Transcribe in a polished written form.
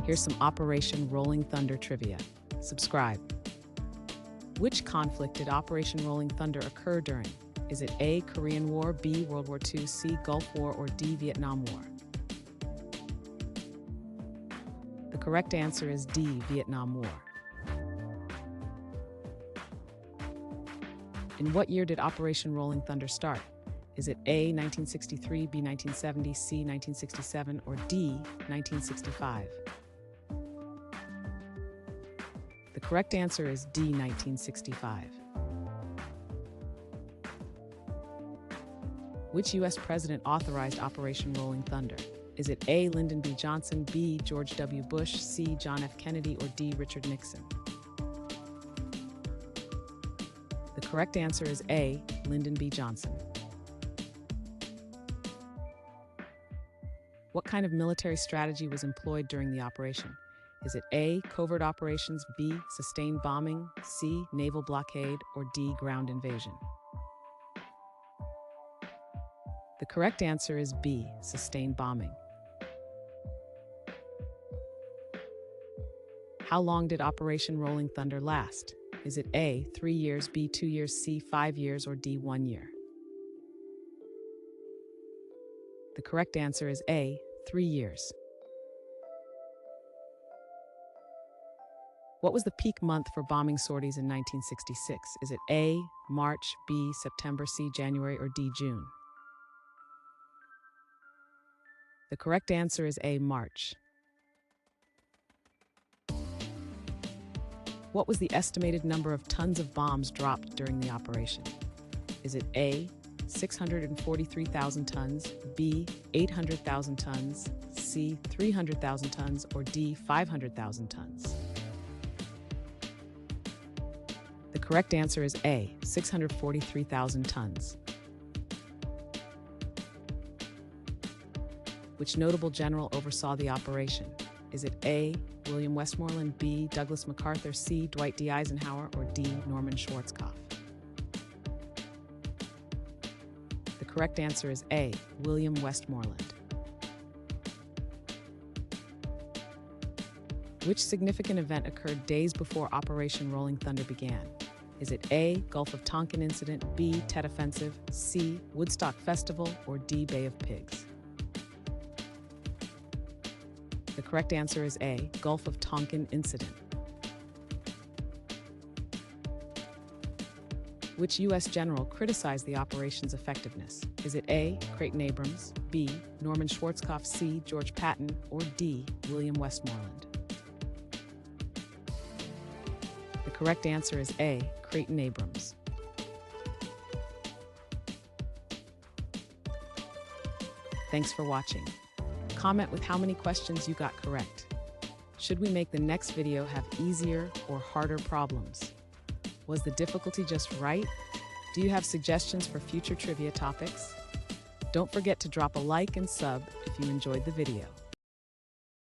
Here's some Operation Rolling Thunder trivia. Subscribe. Which conflict did Operation Rolling Thunder occur during? Is it A. Korean War, B. World War II, C. Gulf War, or D. Vietnam War? The correct answer is D. Vietnam War. In what year did Operation Rolling Thunder start? Is it A. 1963, B. 1970, C. 1967, or D. 1965? The correct answer is D. 1965. Which U.S. president authorized Operation Rolling Thunder? Is it A. Lyndon B. Johnson, B. George W. Bush, C. John F. Kennedy, or D. Richard Nixon? The correct answer is A. Lyndon B. Johnson. What kind of military strategy was employed during the operation? Is it A. Covert operations, B. Sustained bombing, C. Naval blockade, or D. Ground invasion? The correct answer is B. Sustained bombing. How long did Operation Rolling Thunder last? Is it A. 3 years, B. 2 years, C. 5 years, or D. 1 year? The correct answer is A. 3 years. What was the peak month for bombing sorties in 1966? Is it A. March, B. September, C. January, or D. June? The correct answer is A. March. What was the estimated number of tons of bombs dropped during the operation? Is it A. 643,000 tons, B. 800,000 tons, C. 300,000 tons, or D. 500,000 tons? The correct answer is A. 643,000 tons. Which notable general oversaw the operation? Is it A. William Westmoreland, B. Douglas MacArthur, C. Dwight D. Eisenhower, or D. Norman Schwarzkopf? The correct answer is A. William Westmoreland. Which significant event occurred days before Operation Rolling Thunder began? Is it A. Gulf of Tonkin incident, B. Tet Offensive, C. Woodstock Festival, or D. Bay of Pigs? The correct answer is A. Gulf of Tonkin incident. Which U.S. general criticized the operation's effectiveness? Is it A. Creighton Abrams, B. Norman Schwarzkopf, C. George Patton, or D. William Westmoreland? The correct answer is A. Creighton Abrams. Thanks for watching. Comment with how many questions you got correct. Should we make the next video have easier or harder problems? Was the difficulty just right? Do you have suggestions for future trivia topics? Don't forget to drop a like and sub if you enjoyed the video.